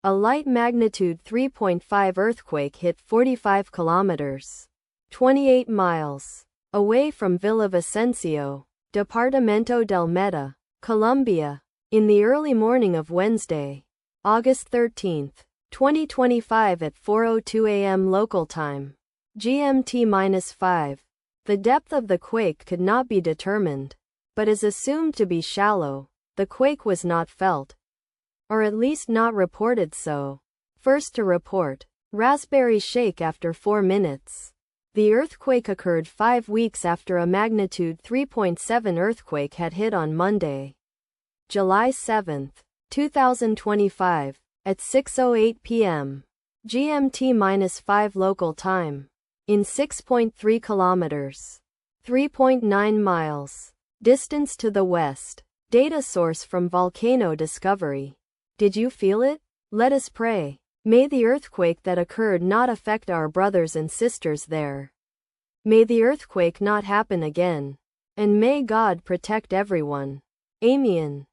A light magnitude 3.5 earthquake hit 45 kilometers, 28 miles, away from Villavicencio, Departamento del Meta, Colombia, in the early morning of Wednesday, August 13, 2025 at 4:02 a.m. local time, GMT-5. The depth of the quake could not be determined, but is assumed to be shallow. The quake was not felt, or at least not reported so. First to report, Raspberry Shake after 4 minutes. The earthquake occurred 5 weeks after a magnitude 3.7 earthquake had hit on Monday, July 7, 2025, at 6:08 p.m. GMT-5 local time, in 6.3 kilometers, 3.9 miles, distance to the west. Data source from Volcano Discovery. Did you feel it? Let us pray. May the earthquake that occurred not affect our brothers and sisters there. May the earthquake not happen again. And may God protect everyone. Amen.